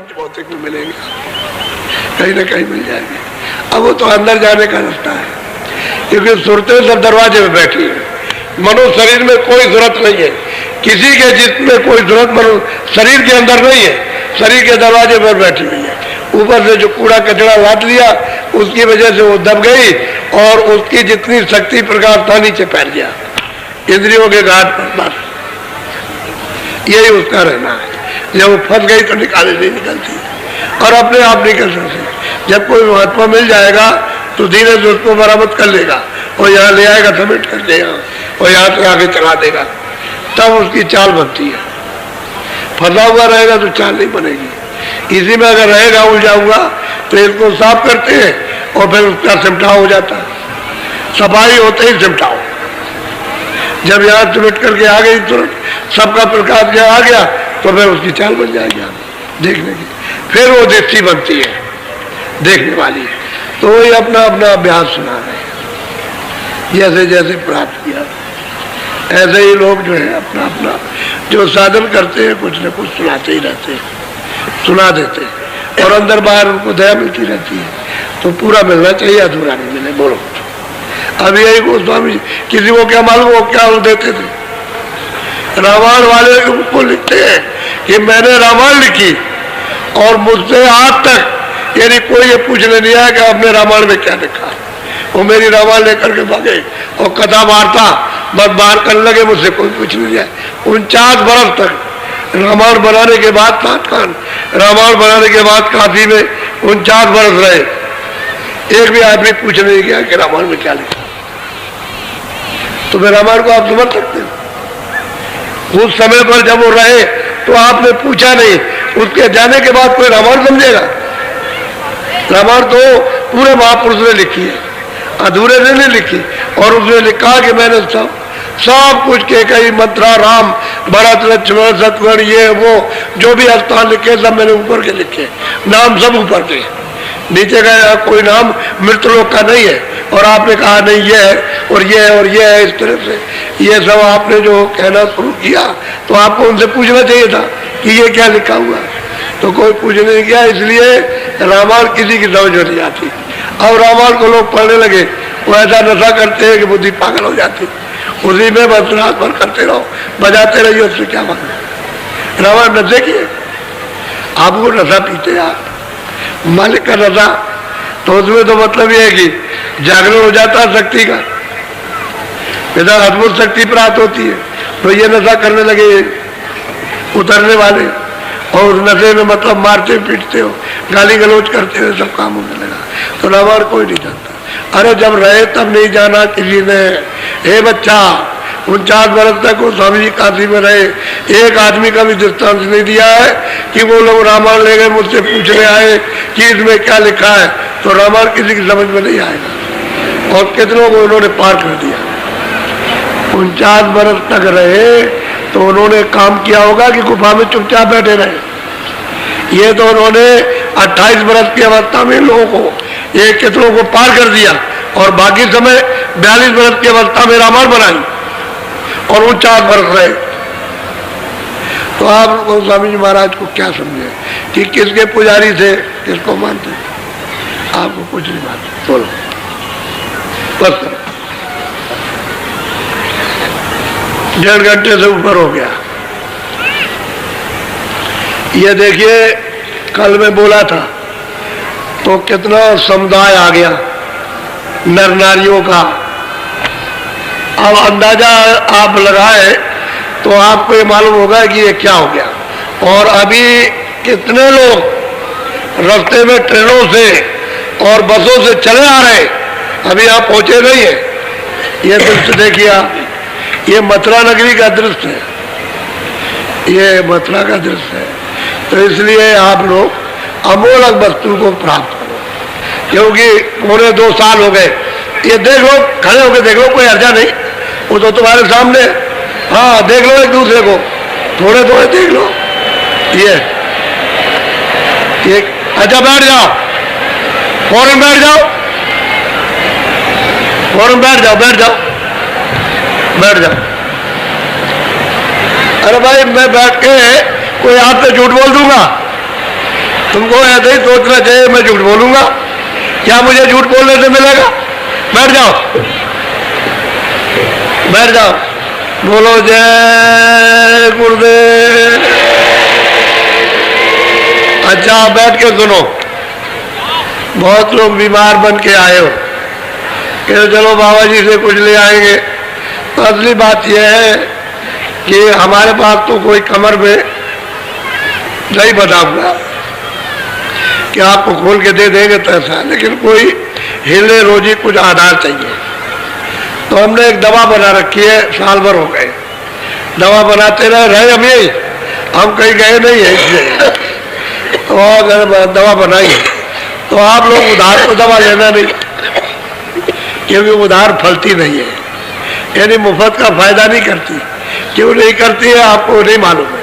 पंच भौतिक में मिलेंगे, कहीं ना कहीं मिल जाएंगे। अब वो तो अंदर जाने का रास्ता है, क्योंकि सूरतें सब दरवाजे में बैठी है। मनो शरीर में कोई जरूरत नहीं है, किसी के जिस्म में कोई जरूरत मनो शरीर के अंदर नहीं है, शरीर के दरवाजे पर बैठी हुई है। ऊपर से जो कूड़ा कचरा लाद लिया उसकी वजह से वो दब गई और उसकी जितनी शक्ति प्रकाश था नीचे फैल गया इंद्रियों के घाट पर। बस यही उसका रहना है। जब वो फंस गई तो निकाले नहीं निकलती और अपने आप निकल सकती। जब कोई महात्मा मिल जाएगा तो धीरे से उसको बरामद कर लेगा और यहाँ ले आएगा, समेट कर देगा और यहाँ से आगे चला देगा, तब उसकी चाल बनती है। फंसा हुआ रहेगा तो चाल नहीं बनेगी। इसी में अगर रहेगा उलझा हुआ तो इसको साफ करते हैं और फिर उसका सिमटाव हो जाता है। सफाई होते ही सिमटाव। जब यहाँ सिमट करके आ गई तुरंत सबका प्रकाश जहाँ आ गया तो फिर उसकी चाल बन जाएगी देखने की। फिर वो दृष्टि बनती है देखने वाली। तो वही अपना अपना अभ्यास सुना रहे हैं, जैसे जैसे प्राप्त किया ऐसे ही लोग जो है अपना अपना जो साधन करते हैं कुछ न कुछ सुनाते ही रहते हैं, सुना देते हैं और अंदर बाहर उनको दया मिलती रहती है। तो पूरा मिलना चाहिए, अधूरा नहीं मिले। बोलो अब यही गोस्वामी किसी को क्या मालूम, वो क्या देते थे। रामायण वाले उनको लिखते हैं कि मैंने रामायण लिखी और मुझसे आज तक यानी कोई ये पूछने नहीं आया कि आपने रामायण में क्या लिखा। वो मेरी रामायण लेकर के भागे और कथा वार्ता बस बाहर करने लगे, मुझसे कोई पूछ नहीं आया। 49 बरस तक रामायण बनाने के बाद पाठकान रामायण बनाने के बाद काशी में 49 बरस रहे, एक भी आदमी पूछने नहीं गया कि रामायण में क्या लिखा। तो फिर रामायण को आप समझ सकते हो। उस समय पर जब वो रहे तो आपने पूछा नहीं, उसके जाने के बाद कोई रामायण समझेगा। रामायण तो पूरे महापुरुष ने लिखी है, अधूरे ने नहीं लिखी। और उसने लिखा कि मैंने सब कुछ के कई मंत्रा राम भरत लक्ष्मण शत्रुघ्न ये वो जो भी स्थान लिखे सब मैंने ऊपर के लिखे, नाम सब ऊपर के, नीचे का कोई नाम मृतलोक का नहीं है। और आपने कहा नहीं ये है और ये है और ये है, इस तरह से ये सब आपने जो कहना शुरू किया तो आपको उनसे पूछना चाहिए था कि ये क्या लिखा हुआ। तो कोई पूछने नहीं किया, इसलिए रामायण किसी की समझ में नहीं आती। अब रामायण को लोग पढ़ने लगे, वो ऐसा नशा करते हैं कि बुद्धि पागल हो जाती। उसी में बस रात भर करते रहो, बजाते रहिए, उससे क्या मतलब। रामायण नशे की है, आपको नशा पीते आप मालिक का नशा, तो उसमें तो मतलब ये है कि जागरण हो जाता है शक्ति का, इधर अद्भुत शक्ति प्राप्त होती है। तो ये नशा करने लगे उतरने वाले, और उस नशे में मतलब मारते पीटते हो, गाली गलौज करते हो, सब काम होने लगा। तो रामायण कोई नहीं जानता। अरे जब रहे तब नहीं जाना किसी ने। हे बच्चा 49 बरस तक वो स्वामी जी काशी में रहे, एक आदमी का भी दृष्टांत नहीं दिया है कि वो लोग रामायण ले गए मुझसे पूछने आए कि इसमें क्या लिखा है। तो रामायण किसी की समझ में नहीं आएगा। और कितनों को उन्होंने पार कर दिया। 49 बरस तक रहे तो उन्होंने काम किया होगा कि गुफा में चुपचाप बैठे रहे। ये तो उन्होंने 28 बरस की अवस्था में लोगों को ये कितनों को पार कर दिया और बाकी समय 42 बरस की अवस्था में रामायण बनाई और 49 बरस रहे। तो आप स्वामी जी महाराज को क्या समझे कि किसके पुजारी थे, किसको मानते? आपको कुछ नहीं मानते। बोलो बस करो। 1.5 घंटे से ऊपर हो गया। ये देखिए कल मैं बोला था तो कितना समुदाय आ गया नर नारियों का। अब अंदाजा आप लगाए तो आपको ये मालूम होगा कि ये क्या हो गया। और अभी कितने लोग रास्ते में ट्रेनों से और बसों से चले आ रहे, अभी आप पहुंचे नहीं है। ये दृश्य देखिए आप, ये मथुरा नगरी का दृश्य है, ये मथुरा का दृश्य है। तो इसलिए आप लोग अमोलक वस्तु को प्राप्त करो, क्योंकि 2.25 साल हो गए। ये देख लो, खड़े होकर देख लो, कोई अर्जा नहीं, वो तो तुम्हारे सामने। हाँ देख लो एक दूसरे को, थोड़े थोड़े देख लो। ये अच्छा बैठ जाओ, फौरन बैठ जाओ, फौरन बैठ जाओ, बैठ जाओ, बैठ जाओ। अरे भाई मैं बैठ के कोई आपसे झूठ बोल दूंगा, तुमको ऐसे ही सोचना चाहिए मैं झूठ बोलूंगा, क्या मुझे झूठ बोलने से मिलेगा? बैठ जाओ, बैठ जाओ, बोलो जय गुरुदेव। अच्छा बैठ के सुनो। बहुत लोग बीमार बन के आए हो कि चलो बाबा जी से कुछ ले आएंगे। तो असली बात यह है कि हमारे पास तो कोई कमर में नहीं बना हुआ कि आपको खोल के दे देंगे तो ऐसा, लेकिन कोई हिले रोजी कुछ आधार चाहिए। तो हमने एक दवा बना रखी है, साल भर हो गए दवा बनाते रहे हम, यही हम कहीं गए नहीं है इसलिए। तो अगर दवा बनाई तो आप लोग उधार को दवा लेना नहीं, क्योंकि उधार फलती नहीं है, यानी मुफ्त का फायदा नहीं करती। क्यों नहीं करती है आपको नहीं मालूम है।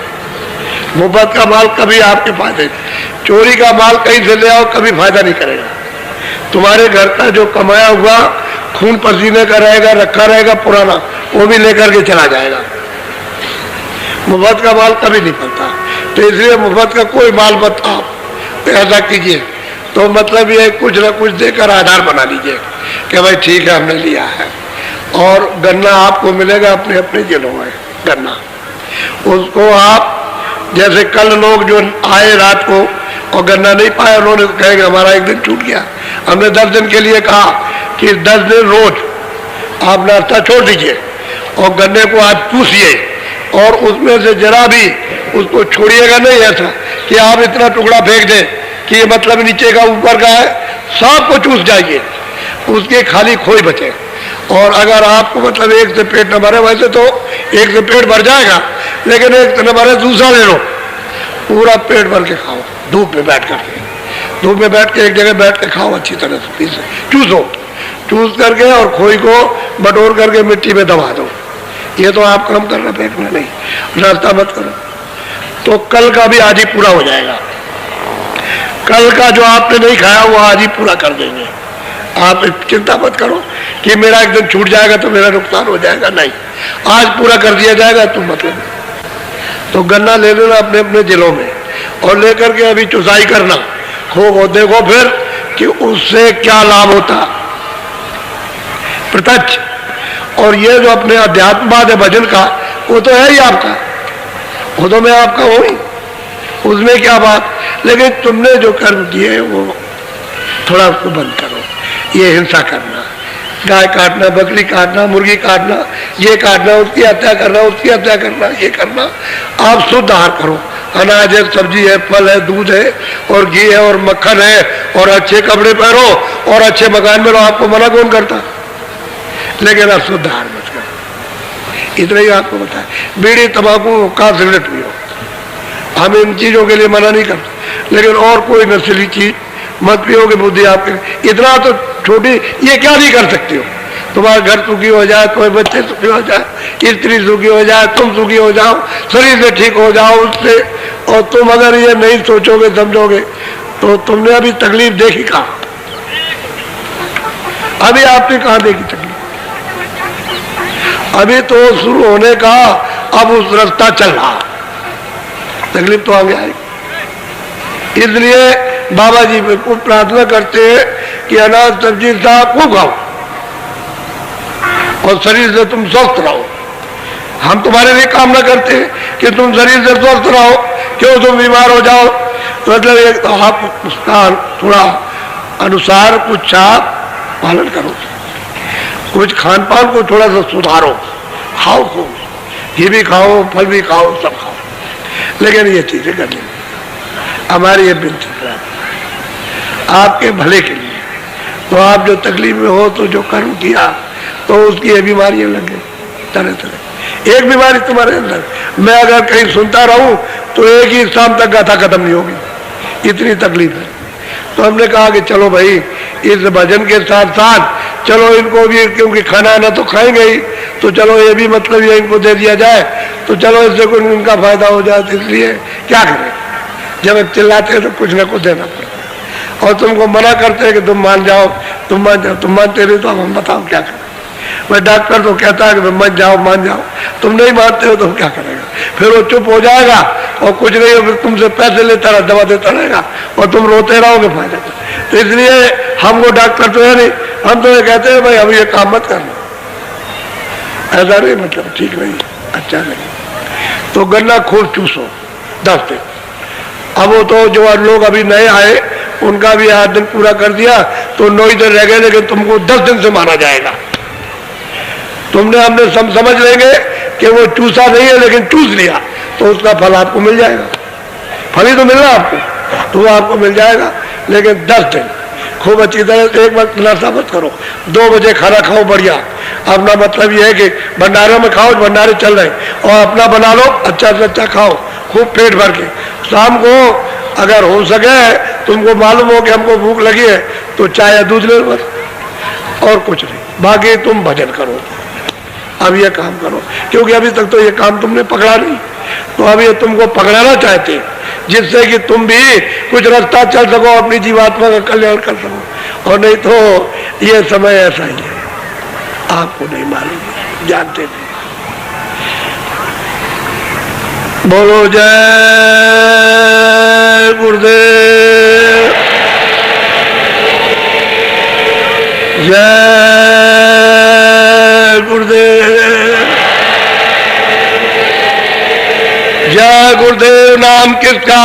मुफ्त का माल कभी आपके फायदे, चोरी का माल कहीं से ले आओ कभी फायदा नहीं करेगा। तुम्हारे घर का जो कमाया हुआ खून पसीने का रहेगा, रखा रहेगा पुराना, वो भी लेकर के चला जाएगा। मुफ्त का माल कभी नहीं फलता। तो इसलिए मुफ्त का कोई माल मत आप तो ऐसा कीजिए। तो मतलब ये कुछ ना कुछ देकर आधार बना लीजिए कि भाई ठीक है हमने लिया है। और गन्ना आपको मिलेगा अपने अपने जिलों में, गन्ना उसको आप जैसे कल लोग जो आए रात को और गन्ना नहीं पाया, उन्होंने कहेंगे हमारा एक दिन छूट गया। हमने 10 दिन के लिए कहा कि 10 दिन रोज आप नाश्ता छोड़ दीजिए और गन्ने को आज चूसिए और उसमें से जरा भी उसको छोड़िएगा नहीं, ऐसा कि आप इतना टुकड़ा फेंक दें कि ये मतलब नीचे का ऊपर का है सब को चूस जाइए, उसके खाली खोई बचे। और अगर आपको मतलब एक से पेट न भरे, वैसे तो एक से पेट भर जाएगा, लेकिन एक से न भरे दूसरा ले लो, पूरा पेट भर के खाओ धूप में बैठ करके। धूप में बैठ के एक जगह बैठ के खाओ अच्छी तरह से, चूसो, चूस करके और खोई को बटोर करके मिट्टी में दबा दो। ये तो आप काम करना, फेंकना नहीं, नाश्ता मत करो। तो कल का भी आज ही पूरा हो जाएगा। कल का जो आपने नहीं खाया वो आज ही पूरा कर देंगे। आप चिंता मत करो कि मेरा एक दिन छूट जाएगा तो मेरा नुकसान हो जाएगा, नहीं, आज पूरा कर दिया जाएगा। तुम मतलब तो गन्ना ले लेना अपने अपने जिलों में और लेकर के अभी चुसाई करना, खो देखो फिर कि उससे क्या लाभ होता प्रत्यक्ष। और ये जो अपने अध्यात्मवाद है भजन का, वो तो है ही आपका, वो तो मैं आपका हूं ही, उसमें क्या बात। लेकिन तुमने जो कर्म किए वो थोड़ा उसको बंद करो। ये हिंसा करना, गाय काटना, बकरी काटना, मुर्गी काटना, ये काटना, उसकी हत्या करना, उसकी हत्या करना, ये करना। आप शुद्ध आहार करो, अनाज है, सब्जी है, फल है, दूध है और घी है और मक्खन है और अच्छे कपड़े पहनो और अच्छे मकान में रहो। आपको मना कौन करता? लेकिन आप शुद्ध आहार मत करो, इतना ही आपको बताया। बीड़ी, तंबाकू का सिगरेट पियो, हम इन चीजों के लिए मना नहीं करते, लेकिन और कोई नशीली चीज मत पियोगे। बुद्धि आपके इतना तो छोटी, ये क्या नहीं कर सकते हो। तुम्हारा घर सुखी हो जाए, कोई बच्चे सुखी हो जाए, स्त्री सुखी हो जाए, तुम सुखी हो जाओ, शरीर से ठीक हो जाओ उससे। और तुम अगर ये नहीं सोचोगे समझोगे तो तुमने अभी तकलीफ देखी कहाँ? अभी आपने कहाँ देखी तकलीफ? अभी तो शुरू होने का, अब उस रास्ता चल रहा, तकलीफ तो आगे आएगी। इसलिए बाबा जी को प्रार्थना करते हैं कि अनाज सब्जी साग खूब खाओ और शरीर से तुम स्वस्थ रहो। हम तुम्हारे लिए कामना करते हैं कि तुम शरीर से स्वस्थ रहो, क्यों तुम बीमार हो जाओ। तो मतलब एक तो आप उसका थोड़ा अनुसार कुछ आप पालन करो, कुछ खान पान को थोड़ा सा सुधारो, खाओ खूब, घी भी खाओ, फल भी खाओ, सब खाओ, लेकिन ये चीजें करनी हमारी ये विनती है आपके भले के लिए। तो आप जो तकलीफ में हो, तो जो कर्म किया तो उसकी ये बीमारियां लग गई तरह तरह। एक बीमारी तुम्हारे अंदर, मैं अगर कहीं सुनता रहूं तो एक ही शाम तक गाथा खत्म नहीं होगी, इतनी तकलीफ है। तो हमने कहा कि चलो भाई इस भजन के साथ साथ चलो इनको भी, क्योंकि खाना आना तो खाएंगे ही, तो चलो ये भी मतलब ये इनको दे दिया जाए, तो चलो इससे कोई उनका फायदा हो जाए। तो इसलिए क्या करें, जब चिल्लाते हैं तो कुछ ना कुछ देना पड़ता है। और तुमको मना करते हैं कि तुम मान जाओ, तुम मान जाओ, तुम मानते नहीं तो हम बताओ क्या करें। मैं डॉक्टर तो कहता है कि मान जाओ मान जाओ, तुम नहीं मानते हो तो क्या करेगा? फिर वो चुप हो जाएगा और कुछ नहीं हो, फिर तुमसे पैसे लेता रहा, दवा देता रहेगा और तुम रोते रहोगे फायदा। तो इसलिए हमको डॉक्टर तो है नहीं, हम तो ये कहते हैं भाई अब ये काम मत करना, ऐसा नहीं, मतलब ठीक नहीं, अच्छा नहीं। तो गन्ना खूब चूसो 10 दिन। अब वो तो जो लोग अभी नए आए उनका भी 8 दिन पूरा कर दिया तो 9 दिन रह गए, लेकिन तुमको 10 दिन से माना जाएगा। तुमने हमने समझ लेंगे कि वो चूसा नहीं है लेकिन चूस लिया, तो उसका फल आपको मिल जाएगा। फल ही तो मिल रहा आपको, तो वो आपको मिल जाएगा। लेकिन 10 दिन खूब अच्छी तरह से, एक वक्त नाश्ता मत करो, 2 बजे खाना खाओ बढ़िया। अपना मतलब ये है कि भंडारे में खाओ, भंडारे चल रहे, और अपना बना लो, अच्छा से अच्छा खाओ खूब पेट भर के। शाम को अगर हो सके, तुमको मालूम हो कि हमको भूख लगी है, तो चाय या दूध ले लो बस, और कुछ नहीं। बाकी तुम भजन करो, अब ये काम करो, क्योंकि अभी तक तो ये काम तुमने पकड़ा नहीं, तो अब ये तुमको पकड़ाना चाहते, जिससे कि तुम भी कुछ रास्ता चल सको, अपनी जीवात्मा का कल्याण कर सको। और नहीं तो ये समय ऐसा ही है, आपको नहीं मालूम, जानते नहीं। बोलो जय गुरुदेव, जय गुरुदेव, जय गुरुदेव नाम किसका,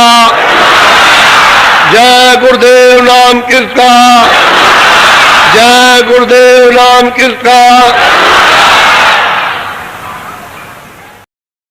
जय गुरुदेव नाम किसका, जय गुरुदेव नाम किसका।